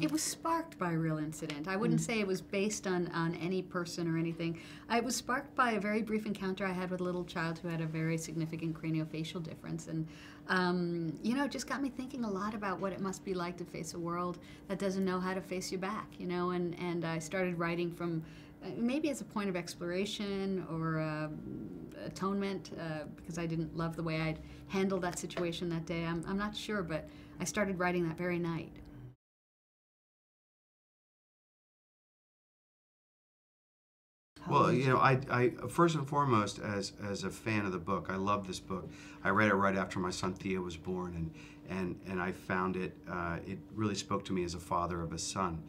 It was sparked by a real incident. I wouldn't say it was based on any person or anything. It was sparked by a very brief encounter I had with a little child who had a very significant craniofacial difference. And, you know, it just got me thinking a lot about what it must be like to face a world that doesn't know how to face you back, you know, and I started writing from maybe as a point of exploration or atonement, because I didn't love the way I'd handled that situation that day. I'm not sure, but I started writing that very night. Well, you know, I first and foremost, as a fan of the book, I love this book. I read it right after my son Theo was born, and I found it really spoke to me as a father of a son.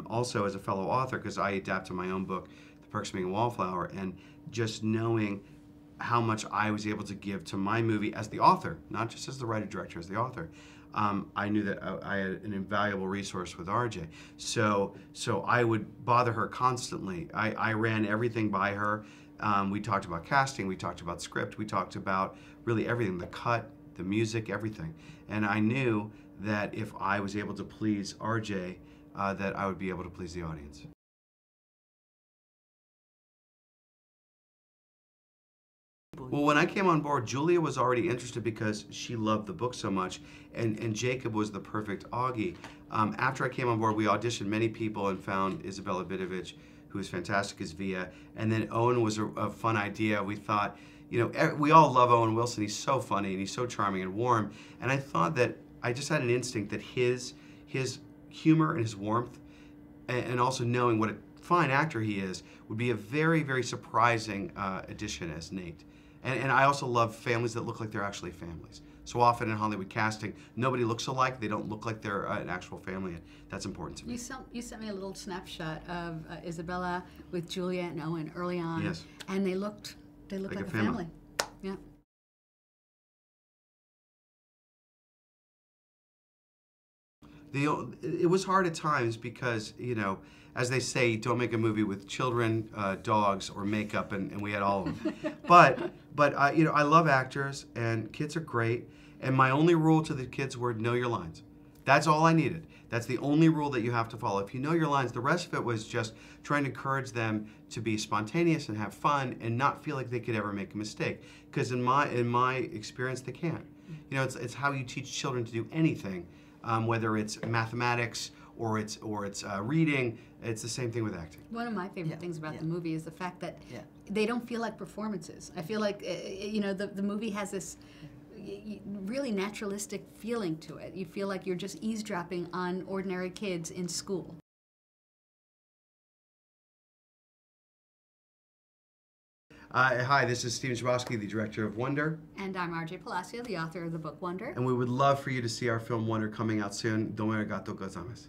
Also as a fellow author, because I adapted my own book, The Perks of Being a Wallflower, and just knowing how much I was able to give to my movie as the author, not just as the writer-director, as the author. I knew that I had an invaluable resource with RJ. So I would bother her constantly. I ran everything by her. We talked about casting, we talked about script, we talked about really everything, the cut, the music, everything. And I knew that if I was able to please RJ, that I would be able to please the audience. Well, when I came on board, Julia was already interested because she loved the book so much, and Jacob was the perfect Augie. After I came on board, we auditioned many people and found Isabella Vidovich, who was fantastic as Via, and then Owen was a fun idea. We thought, you know, we all love Owen Wilson. He's so funny and he's so charming and warm, and I thought that I just had an instinct that his humor and his warmth, and also knowing what a fine actor he is, would be a very, very surprising addition as Nate. And I also love families that look like they're actually families. So often in Hollywood casting, nobody looks alike. They don't look like they're an actual family, and that's important to me. You sent me a little snapshot of Isabella with Julia and Owen early on. Yes. And they looked like a family. Yeah. It was hard at times because, you know, as they say, don't make a movie with children, dogs, or makeup, and we had all of them. But you know, I love actors, and kids are great, and my only rule to the kids were know your lines. That's all I needed. That's the only rule that you have to follow. If you know your lines, the rest of it was just trying to encourage them to be spontaneous and have fun and not feel like they could ever make a mistake. Because in my experience, they can't. You know, it's how you teach children to do anything, whether it's mathematics or it's reading. It's the same thing with acting. One of my favorite things about the movie is the fact that they don't feel like performances. I feel like, you know, the movie has this really naturalistic feeling to it. You feel like you're just eavesdropping on ordinary kids in school. Hi, this is Steven Chbosky, the director of Wonder. And I'm RJ Palacio, the author of the book Wonder. And we would love for you to see our film Wonder coming out soon. Domo arigatou gozaimasu.